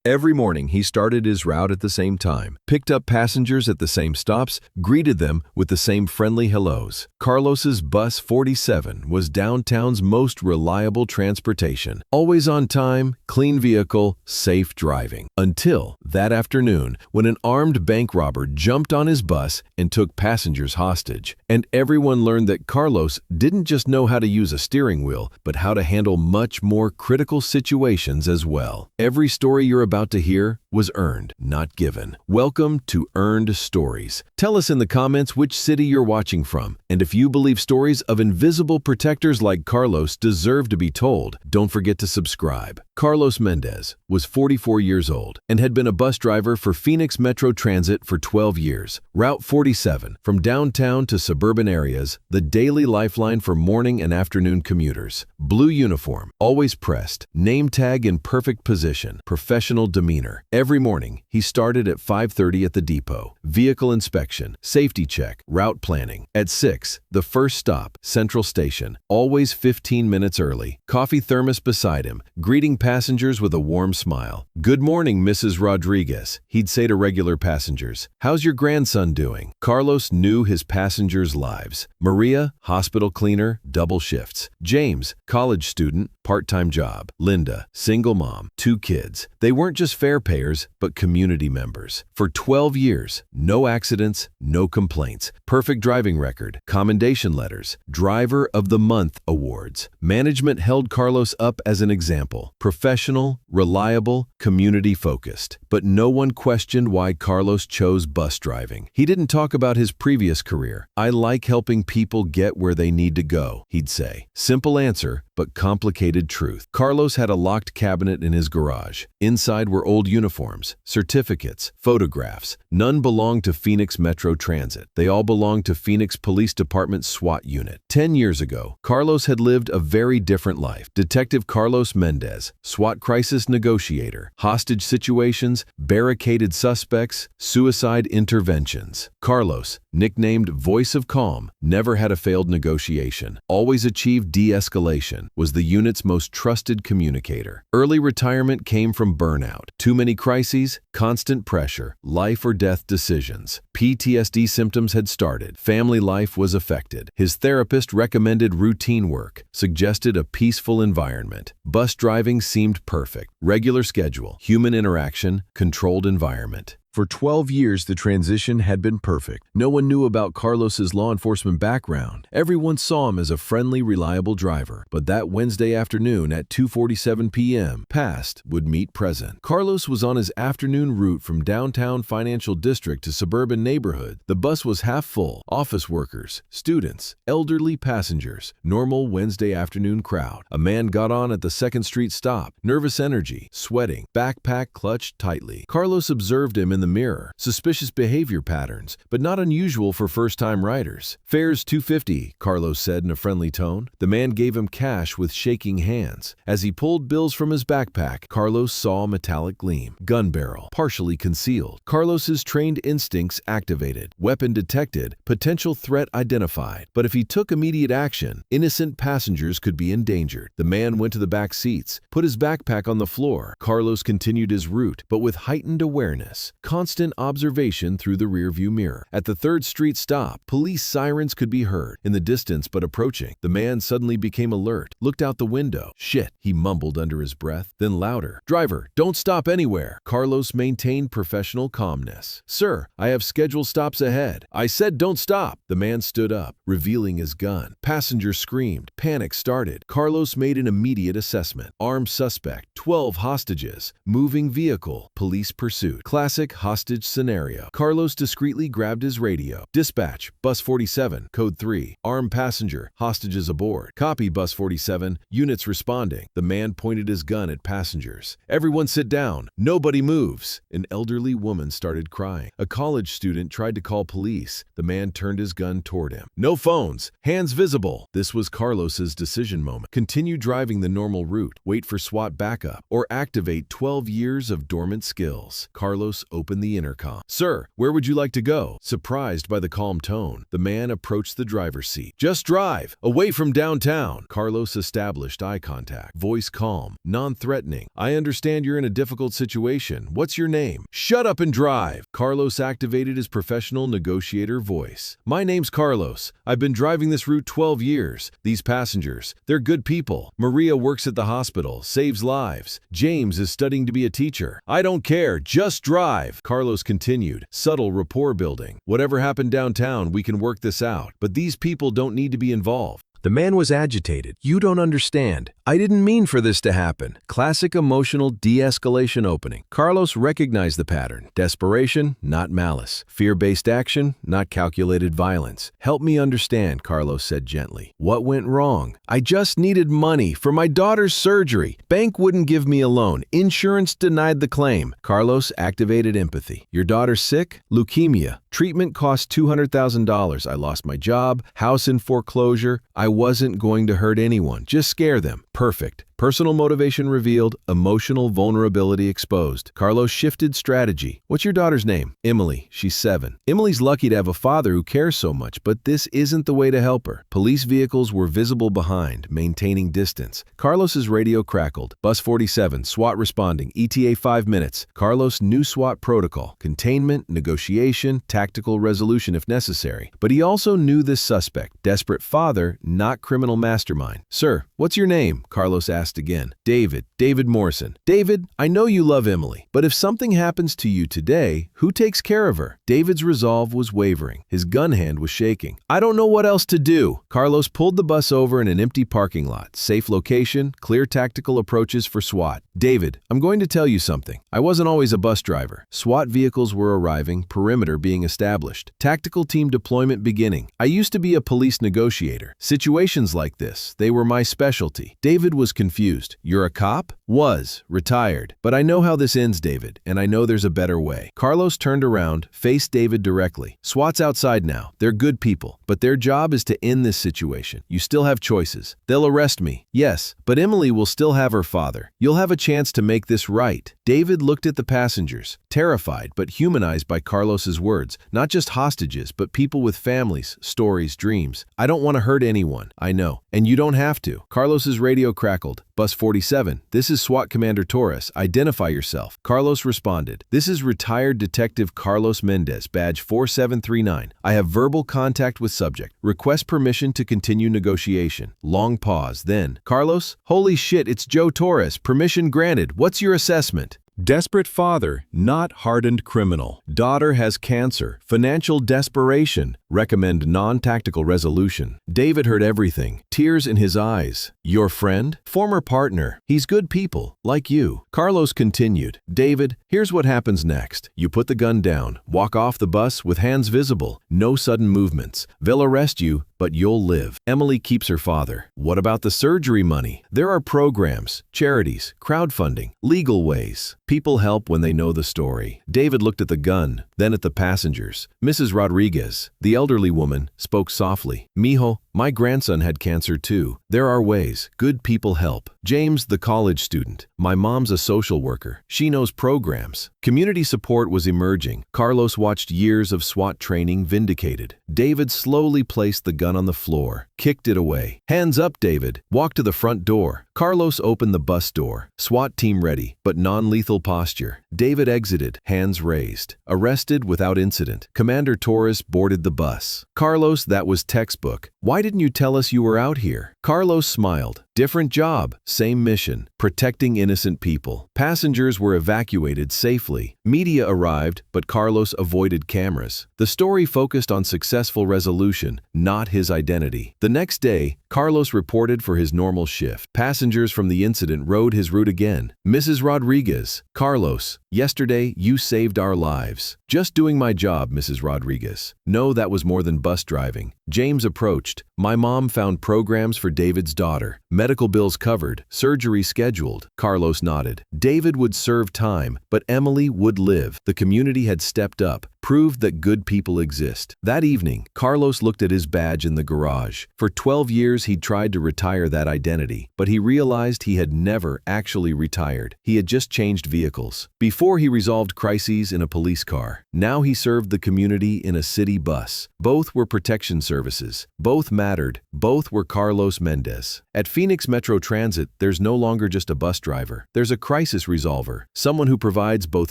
Every morning, he started his route at the same time, picked up passengers at the same stops, greeted them with the same friendly hellos. Carlos's Bus 47 was downtown's most reliable transportation. Always on time, clean vehicle, safe driving. Until that afternoon, when an armed bank robber jumped on his bus and took passengers hostage. And everyone learned that Carlos didn't just know how to use a steering wheel, but how to handle much more critical situations as well. Every story you're about to hear was earned, not given. Welcome to Earned Stories. Tell us in the comments which city you're watching from, and if you believe stories of invisible protectors like Carlos deserve to be told, don't forget to subscribe. Carlos Mendez was 44 years old and had been a bus driver for Phoenix Metro Transit for 12 years. Route 47, from downtown to suburban areas, the daily lifeline for morning and afternoon commuters. Blue uniform, always pressed, name tag in perfect position, professional demeanor. Every morning, he started at 5:30 at the depot. Vehicle inspection, safety check, route planning. At 6, the first stop, Central Station, always 15 minutes early. Coffee thermos beside him, greeting passengers with a warm smile. "Good morning, Mrs. Rodriguez," he'd say to regular passengers. "How's your grandson doing?" Carlos knew his passengers' lives. Maria, hospital cleaner, double shifts. James, college student, part-time job. Linda, single mom, 2 kids. They weren't just fare payers, but community members. For 12 years, no accidents, no complaints. Perfect driving record, commendation letters, Driver of the Month awards. Management held Carlos up as an example. Professional, reliable, community-focused. But no one questioned why Carlos chose bus driving. He didn't talk about his previous career. "I like helping people get where they need to go," he'd say. Simple answer, but complicated truth. Carlos had a locked cabinet in his garage. Inside were old uniforms, certificates, photographs. None belonged to Phoenix Metro Transit. They all belonged to Phoenix Police Department SWAT unit. 10 years ago, Carlos had lived a very different life. Detective Carlos Mendez, SWAT crisis negotiator, hostage situations, barricaded suspects, suicide interventions. Carlos, nicknamed Voice of Calm, never had a failed negotiation, always achieved de-escalation, was the unit's most trusted communicator. Early retirement came from burnout, too many crises, constant pressure, life or death decisions. PTSD symptoms had started. Family life was affected. His therapist recommended routine work, suggested a peaceful environment. Bus driving seemed perfect. Regular schedule, human interaction, controlled environment. For 12 years, the transition had been perfect. No one knew about Carlos's law enforcement background. Everyone saw him as a friendly, reliable driver. But that Wednesday afternoon at 2:47 p.m., past would meet present. Carlos was on his afternoon route from downtown financial district to suburban neighborhood. The bus was half full. Office workers, students, elderly passengers, normal Wednesday afternoon crowd. A man got on at the 2nd Street stop, nervous energy, sweating, backpack clutched tightly. Carlos observed him in the mirror. Suspicious behavior patterns, but not unusual for first-time riders. "Fares $2.50, Carlos said in a friendly tone. The man gave him cash with shaking hands. As he pulled bills from his backpack, Carlos saw a metallic gleam. Gun barrel, partially concealed. Carlos's trained instincts activated. Weapon detected, potential threat identified. But if he took immediate action, innocent passengers could be endangered. The man went to the back seats, put his backpack on the floor. Carlos continued his route, but with heightened awareness. Constant observation through the rearview mirror. At the 3rd Street stop, police sirens could be heard, in the distance but approaching. The man suddenly became alert, looked out the window. "Shit," he mumbled under his breath. Then louder, "Driver, don't stop anywhere." Carlos maintained professional calmness. "Sir, I have scheduled stops ahead." "I said don't stop." The man stood up, revealing his gun. Passengers screamed. Panic started. Carlos made an immediate assessment. Armed suspect, 12 hostages, moving vehicle, police pursuit. Classic hostage scenario. Carlos discreetly grabbed his radio. "Dispatch, Bus 47, Code 3. Armed passenger, hostages aboard." "Copy, Bus 47. Units responding." The man pointed his gun at passengers. "Everyone sit down. Nobody moves." An elderly woman started crying. A college student tried to call police. The man turned his gun toward him. "No phones. Hands visible." This was Carlos's decision moment. Continue driving the normal route, wait for SWAT backup, or activate 12 years of dormant skills. Carlos opened opened the intercom. "Sir, where would you like to go?" Surprised by the calm tone, the man approached the driver's seat. "Just drive, away from downtown." Carlos established eye contact, voice calm, non-threatening. "I understand you're in a difficult situation. What's your name?" "Shut up and drive." Carlos activated his professional negotiator voice. "My name's Carlos. I've been driving this route 12 years. These passengers, they're good people. Maria works at the hospital, saves lives. James is studying to be a teacher. I don't care, just drive." Carlos continued, subtle rapport building. "Whatever happened downtown, we can work this out. But these people don't need to be involved." The man was agitated. "You don't understand. I didn't mean for this to happen." Classic emotional de-escalation opening. Carlos recognized the pattern. Desperation, not malice. Fear-based action, not calculated violence. "Help me understand," Carlos said gently. "What went wrong?" "I just needed money for my daughter's surgery. Bank wouldn't give me a loan. Insurance denied the claim." Carlos activated empathy. "Your daughter's sick? Leukemia. Treatment cost $200,000. I lost my job, house in foreclosure. I wasn't going to hurt anyone, just scare them." Perfect. Personal motivation revealed, emotional vulnerability exposed. Carlos shifted strategy. "What's your daughter's name?" "Emily. She's 7. Emily's lucky to have a father who cares so much, but this isn't the way to help her." Police vehicles were visible behind, maintaining distance. Carlos's radio crackled. "Bus 47, SWAT responding, ETA 5 minutes. Carlos knew SWAT protocol, containment, negotiation, tactical resolution if necessary. But he also knew this suspect, desperate father, not criminal mastermind. "Sir, what's your name?" Carlos asked again. David Morrison." "David, I know you love Emily, but if something happens to you today, who takes care of her?" David's resolve was wavering. His gun hand was shaking. "I don't know what else to do." Carlos pulled the bus over in an empty parking lot. Safe location, clear tactical approaches for SWAT. "David, I'm going to tell you something. I wasn't always a bus driver." SWAT vehicles were arriving, perimeter being established. Tactical team deployment beginning. "I used to be a police negotiator. Situations like this, they were my specialty." David was confused. "You're a cop?" "Was. Retired. But I know how this ends, David, and I know there's a better way." Carlos turned around, faced David directly. "SWAT's outside now. They're good people, but their job is to end this situation. You still have choices. They'll arrest me. Yes, but Emily will still have her father. You'll have a chance to make this right." David looked at the passengers, terrified but humanized by Carlos's words. Not just hostages, but people with families, stories, dreams. "I don't want to hurt anyone. I know. And you don't have to." Carlos's radio crackled. "Bus 47, this is SWAT Commander Torres. Identify yourself." Carlos responded. "This is retired Detective Carlos Mendez, badge 4739. I have verbal contact with subject. Request permission to continue negotiation." Long pause, then, "Carlos? Holy shit, it's Joe Torres. Permission granted. What's your assessment?" Desperate father, not hardened criminal. Daughter has cancer. Financial desperation. Recommend non-tactical resolution. David heard everything. Tears in his eyes. "Your friend?" "Former partner. He's good people, like you." Carlos continued. "David, here's what happens next. You put the gun down. Walk off the bus with hands visible. No sudden movements. They'll arrest you, but you'll live. Emily keeps her father. What about the surgery money? There are programs, charities, crowdfunding, legal ways. People help when they know the story." David looked at the gun, then at the passengers. Mrs. Rodriguez, the elderly woman, spoke softly. "Mijo, my grandson had cancer too. There are ways. Good people help." James, the college student. "My mom's a social worker. She knows programs." Community support was emerging. Carlos watched years of SWAT training vindicated. David slowly placed the gun on the floor, kicked it away. "Hands up, David. Walk to the front door." Carlos opened the bus door. SWAT team ready, but non-lethal posture. David exited, hands raised. Arrested without incident. Commander Torres boarded the bus. "Carlos, that was textbook. Why didn't you tell us you were out here?" Carlos smiled. "Different job, same mission. Protecting innocent people." Passengers were evacuated safely. Media arrived, but Carlos avoided cameras. The story focused on successful resolution, not his identity. The next day, Carlos reported for his normal shift. Passengers from the incident rode his route again. "Mrs. Rodriguez, Carlos, yesterday you saved our lives." "Just doing my job, Mrs. Rodriguez." "No, that was more than bus driving." James approached. "My mom found programs for David's daughter. Medical bills covered, surgery scheduled." Carlos nodded. David would serve time, but Emily would live. The community had stepped up. proved that good people exist. That evening, Carlos looked at his badge in the garage. For 12 years, he'd tried to retire that identity, but he realized he had never actually retired. He had just changed vehicles. Before he resolved crises in a police car, now he served the community in a city bus. Both were protection services. Both mattered. Both were Carlos Mendez. At Phoenix Metro Transit, there's no longer just a bus driver. There's a crisis resolver, someone who provides both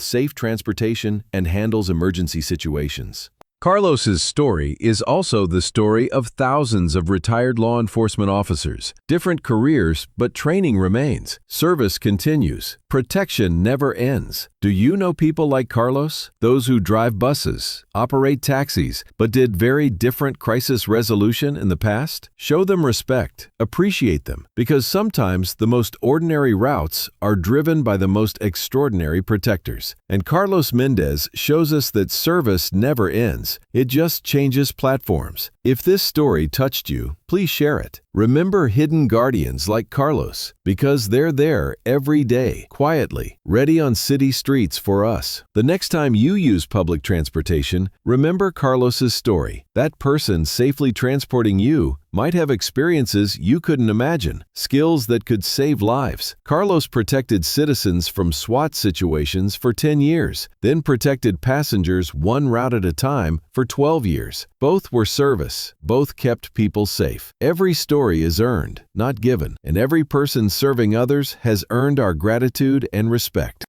safe transportation and handles emergency situations. Carlos's story is also the story of thousands of retired law enforcement officers. Different careers, but training remains. Service continues. Protection never ends. Do you know people like Carlos? Those who drive buses, operate taxis, but did very different crisis resolution in the past? Show them respect. Appreciate them. Because sometimes the most ordinary routes are driven by the most extraordinary protectors. And Carlos Mendez shows us that service never ends. It just changes platforms. If this story touched you, please share it. Remember hidden guardians like Carlos, because they're there every day, quietly, ready on city streets for us. The next time you use public transportation, remember Carlos's story. That person safely transporting you might have experiences you couldn't imagine, skills that could save lives. Carlos protected citizens from SWAT situations for 10 years, then protected passengers one route at a time for 12 years. Both were service. Both kept people safe. Every story is earned, not given, and every person serving others has earned our gratitude and respect.